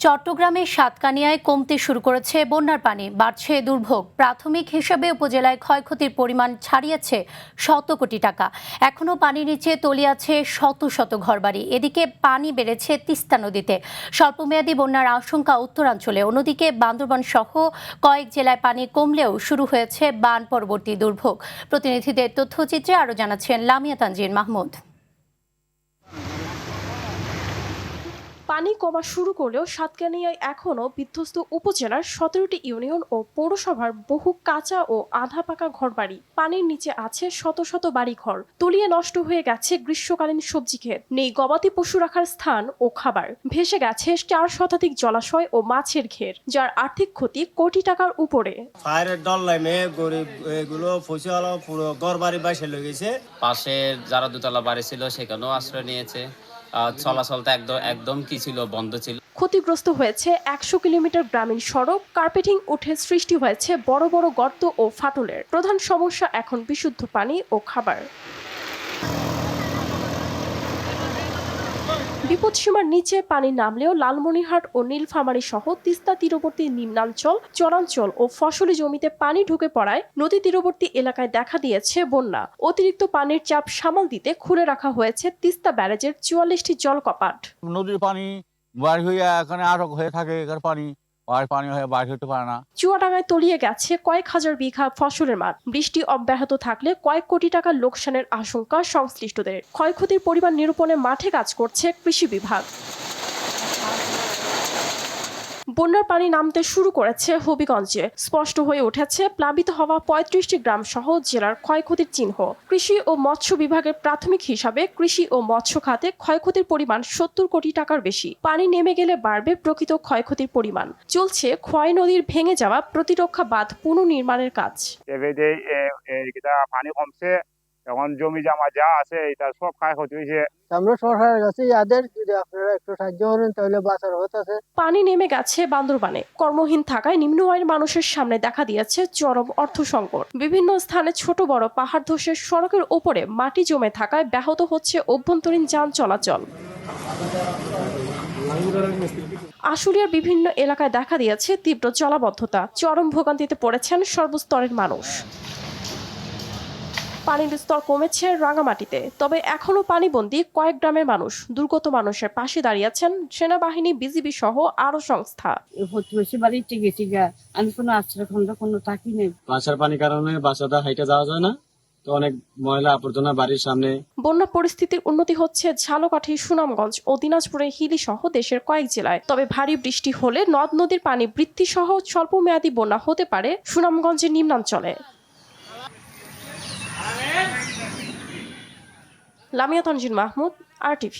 চট্টগ্রামের সাতকানিয়ায় কমতে শুরু করেছে বন্যার পানি, বাড়ছে দুর্ভোগ। প্রাথমিক হিসেবে উপজেলায় ক্ষয়ক্ষতির পরিমাণ ছাড়িয়েছে শত কোটি টাকা। এখনও পানির নিচে তলিয়ে আছে শত শত ঘরবাড়ি। এদিকে পানি বেড়েছে তিস্তা নদীতে। স্বল্পমেয়াদী বন্যার আশঙ্কা উত্তরাঞ্চলে। অন্যদিকে বান্দরবান সহ কয়েক জেলায় পানি কমলেও শুরু হয়েছে বান পরবর্তী দুর্ভোগ। প্রতিনিধিদের তথ্যচিত্রে আরও জানাচ্ছেন লামিয়া তানজিন মাহমুদ। পানি কমা শুরু করলেও সাতকানিয়ায় এখনও বিধ্বস্ত উপজেলার 17টি ইউনিয়ন ও পৌরসভার বহু কাঁচা ও আধা পাকা ঘরবাড়ি। পানির নিচে আছে শত শত বাড়িঘর। তলিয়ে নষ্ট হয়ে গেছে গ্রীষ্মকালীন সবজি ক্ষেত, নেই গবাদি পশু রাখার স্থান ও খাবার। ভেসে গেছে 4 শতাধিক জলাশয় ও মাছের ঘের, যার আর্থিক ক্ষতি কোটি টাকার উপরে। ফায়ারের ডল লাইমে গরিব এগুলো ফসল পুরো ঘরবাড়ি বাইসে লেগেছে। পাশে যারা দোতলা বাড়ি ছিল সেখানেও আশ্রয় নিয়েছে। চলাচলটা একদম কি ছিল, বন্ধ ছিল। ক্ষতিগ্রস্ত হয়েছে 100 কিলোমিটার গ্রামীণ সড়ক। কার্পেটিং উঠে সৃষ্টি হয়েছে বড় বড় গর্ত ও ফাটলের। প্রধান সমস্যা এখন বিশুদ্ধ পানি ও খাবার। বিপদসীমার নিচে পানি নামলেও লালমনিরহাট ও নীলফামারী সহ তিস্তা তীরবর্তী নিম্নাঞ্চল, চরাঞ্চল ও ফসলি জমিতে পানি ঢুকে পড়ায় নদী তীরবর্তী এলাকায় দেখা দিয়েছে বন্যা। অতিরিক্ত পানির চাপ সামাল দিতে খুলে রাখা হয়েছে তিস্তা ব্যারেজের 44টি জলকপাট। নদীর পানি বাইর হয়ে এখানে আটক হয়ে থাকে, এখানে পানি হয়ে বাইর হতে পারে না। চুয়াডাঙ্গায় তলিয়ে গেছে কয়েক হাজার বিঘা ফসলের মাঠ। বৃষ্টি অব্যাহত থাকলে কয়েক কোটি টাকার লোকসানের আশঙ্কা সংশ্লিষ্টদের। ক্ষয়ক্ষতির পরিমাণ নিরূপণে মাঠে কাজ করছে কৃষি বিভাগ। বন্যার পানি নামতে শুরু করেছে হবিগঞ্জে। স্পষ্ট হয়ে উঠেছে প্লাবিত হওয়া 35টি গ্রাম সহ জেলার ক্ষয়ক্ষতির চিহ্ন। কৃষি ও মৎস্য বিভাগের প্রাথমিক হিসাবে কৃষি ও মৎস্য খাতে ক্ষয়ক্ষতির পরিমাণ 70 কোটি টাকার বেশি। পানি নেমে গেলে বাড়বে প্রকৃত ক্ষয়ক্ষতির পরিমাণ। চলছে খোয়াই নদীর ভেঙে যাওয়া প্রতিরক্ষা বাঁধ পুনর্নির্মাণের কাজ। পানি কমছে, এখন জমি জমা যা আছে এটা সব ক্ষয়ক্ষতি হয়েছে। আমরা সরকারের কাছে ইয়াদের যদি আপনারা একটু সাহায্য করেন তাহলে বাঁচার হতেছে। পানি নেমে গেছে বান্দরবানে। কর্মহীন থাকায় নিম্ন আয়ের মানুষের সামনে দেখা দিয়েছে চরম অর্থ সংকট। বিভিন্ন স্থানে ছোট বড় পাহাড় ধসে সড়কের ওপরে মাটি জমে থাকায় ব্যাহত হচ্ছে অভ্যন্তরীণ যান চলাচল। আশুলিয়ার বিভিন্ন এলাকায় দেখা দিয়েছে তীব্র জলাবদ্ধতা। চরম ভোগান্তিতে পড়েছেন সর্বস্তরের মানুষ। পানির স্তর কমেছে রাঙামাটিতে, তবে এখনো পানিবন্দী কয়েক গ্রামের মানুষ। দুর্গত মানুষের পাশে দাঁড়িয়েছেন সেনাবাহিনী, বিজিবি সহ আরো সংস্থা। আমি কোনো আশ্রয় খন্ড কোনো থাকি নেই। বাসার পানির কারণে বাসাটা হাইটে যাওয়া যায় না, তো অনেক ময়লা আবর্জনা বাড়ির সামনে। বন্যা পরিস্থিতির উন্নতি হচ্ছে ঝালকাঠি, সুনামগঞ্জ ও দিনাজপুরের হিলি সহ দেশের কয়েক জেলায়। তবে ভারী বৃষ্টি হলে নদ নদীর পানি বৃদ্ধি সহ স্বল্পমেয়াদী বন্যা হতে পারে সুনামগঞ্জের নিম্নাঞ্চলে। লামিয়া তানজিন মাহমুদ, RTV।